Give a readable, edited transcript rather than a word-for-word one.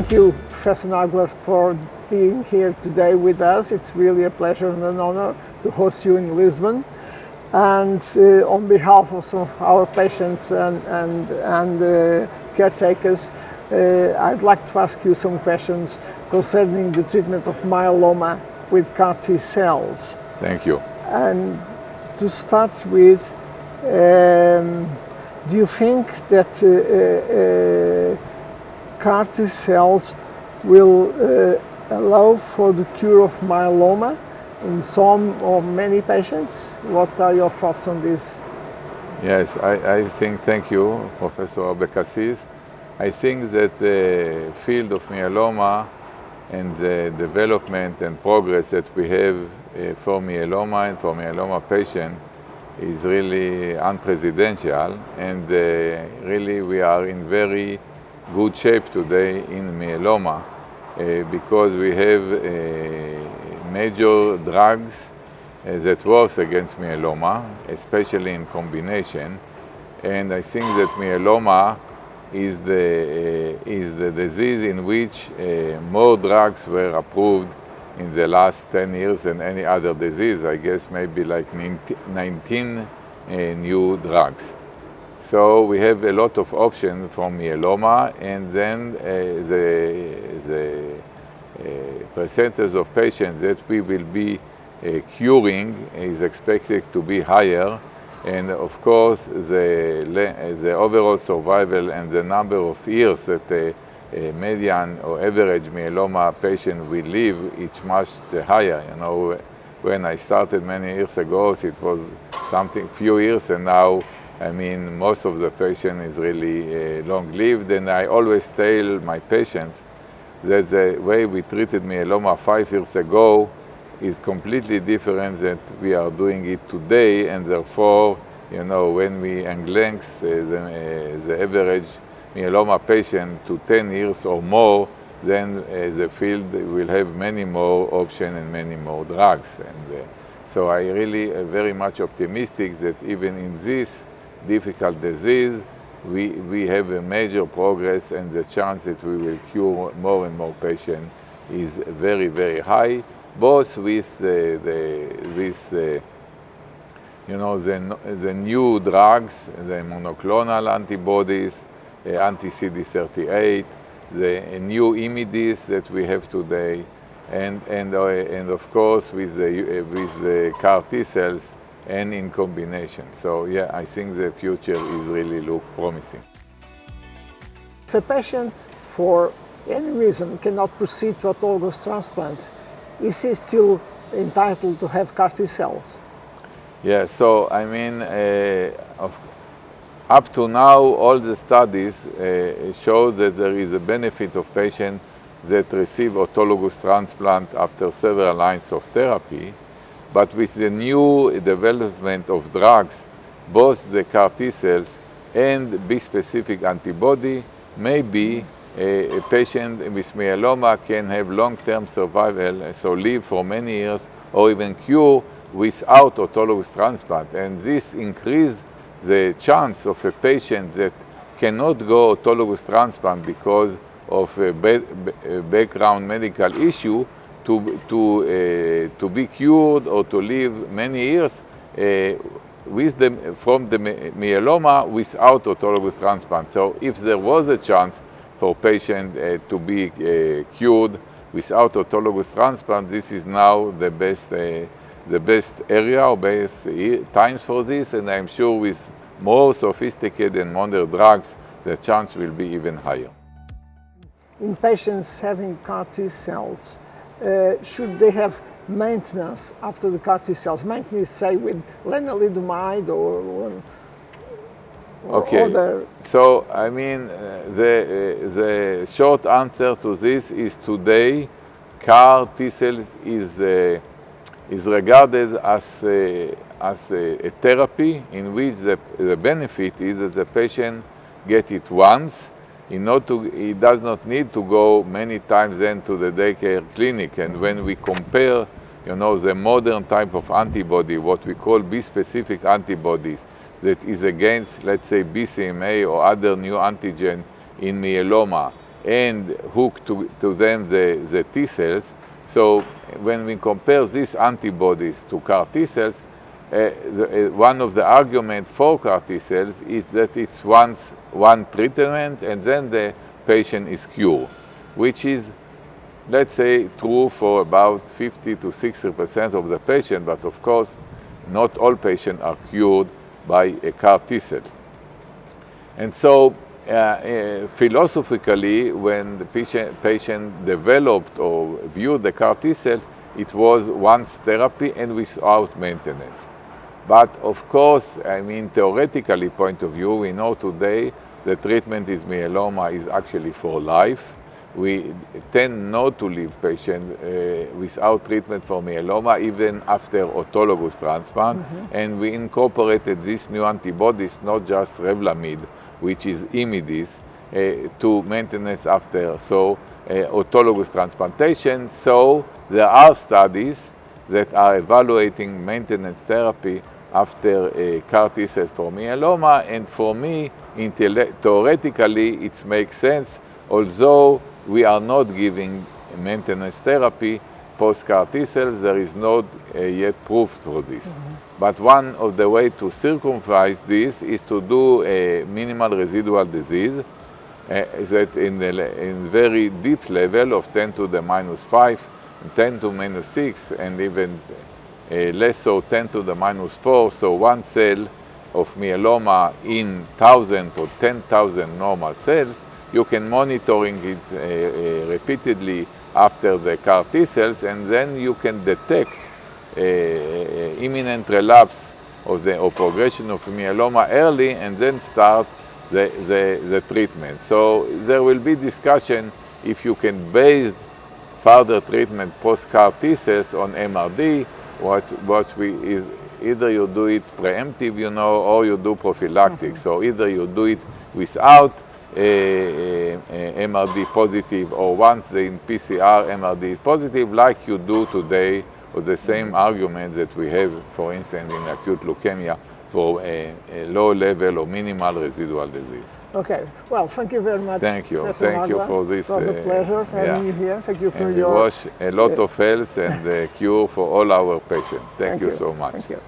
Thank you, Professor Nagler, for being here today with us. It's really a pleasure and an honor to host you in Lisbon. And on behalf of some of our patients and caretakers, I'd like to ask you some questions concerning the treatment of myeloma with CAR T cells. Thank you. And to start with, do you think that CAR T cells will allow for the cure of myeloma in some or many patients? What are your thoughts on this? Yes, I think, thank you, Professor Abecasis. I think that the field of myeloma and the development and progress that we have for myeloma and for myeloma patients is really unprecedented, and really we are in very good shape today in myeloma because we have major drugs that work against myeloma, especially in combination. And I think that myeloma is the disease in which more drugs were approved in the last 10 years than any other disease. I guess maybe like 19 new drugs. So we have a lot of options for myeloma, and then the percentage of patients that we will be curing is expected to be higher. And of course, the overall survival and the number of years that a median or average myeloma patient will live is much higher. You know, when I started many years ago, it was something few years, and now, I mean, most of the patient is really long-lived. And I always tell my patients that the way we treated myeloma 5 years ago is completely different than we are doing it today, and therefore, you know, when we enhance the average myeloma patient to 10 years or more, then the field will have many more options and many more drugs. And so I really very much optimistic that even in this difficult disease, we have a major progress, and the chance that we will cure more and more patients is very, very high, both with you know, the new drugs, the monoclonal antibodies, anti-CD38, the new IMIDs that we have today, and of course with the CAR T cells and in combination. So yeah, I think the future is really look promising. If a patient, for any reason, cannot proceed to autologous transplant, is he still entitled to have CAR T cells? Yeah, so I mean, up to now, all the studies show that there is a benefit of patients that receive autologous transplant after several lines of therapy. But with the new development of drugs, both the CAR T cells and bispecific antibody, maybe a patient with myeloma can have long-term survival, so live for many years, or even cure without autologous transplant. And this increases the chance of a patient that cannot go autologous transplant because of a background medical issue to be cured or to live many years from the myeloma without autologous transplant. So if there was a chance for patient to be cured without autologous transplant, this is now the best area or best times for this, and I'm sure with more sophisticated and modern drugs, the chance will be even higher. In patients having CAR T cells, should they have maintenance after the CAR T cells? Maintenance, say, with lenalidomide or okay. Other? So, I mean, the short answer to this is today, CAR T cells is regarded as a therapy in which the benefit is that the patient get it once. He does not need to go many times then to the daycare clinic. And when we compare, you know, the modern type of antibody, what we call bispecific antibodies, that is against, let's say, BCMA or other new antigen in myeloma, and hook to them the T cells. So when we compare these antibodies to CAR T cells, one of the arguments for CAR T cells is that it's one treatment and then the patient is cured, which is, let's say, true for about 50 to 60% of the patient, but of course, not all patients are cured by a CAR T cell. And so, philosophically, when the patient developed or viewed the CAR T cells, it was once therapy and without maintenance. But of course, I mean, theoretically point of view, we know today the treatment is myeloma is actually for life. We tend not to leave patients without treatment for myeloma even after autologous transplant. And we incorporated these new antibodies, not just Revlimid, which is Imidis, to maintenance after autologous transplantation. So there are studies that are evaluating maintenance therapy after a CAR T cell for myeloma, and for me, theoretically, it makes sense, although we are not giving maintenance therapy post-CAR T cells. There is not yet proof for this. But one of the ways to circumvent this is to do a minimal residual disease that in very deep level of 10 to the minus 5, 10 to minus 6, and even less so 10 to the minus 4. So one cell of myeloma in 1,000 or 10,000 normal cells, you can monitoring it repeatedly after the CAR T cells, and then you can detect imminent relapse of or progression of myeloma early, and then start the treatment. So there will be discussion if you can base further treatment post-CAR T cells on MRD, is either you do it preemptive, or you do prophylactic. So either you do it without MRD positive, or once the PCR MRD is positive, like you do today, or the same argument that we have, for instance, in acute leukemia for a low level or minimal residual disease. Okay, well, thank you very much. Thank you. Professor Thank you Nagler. for this. It was a pleasure having you here. Thank you for and your... we wish a lot of health and cure for all our patients. Thank you so much. Thank you.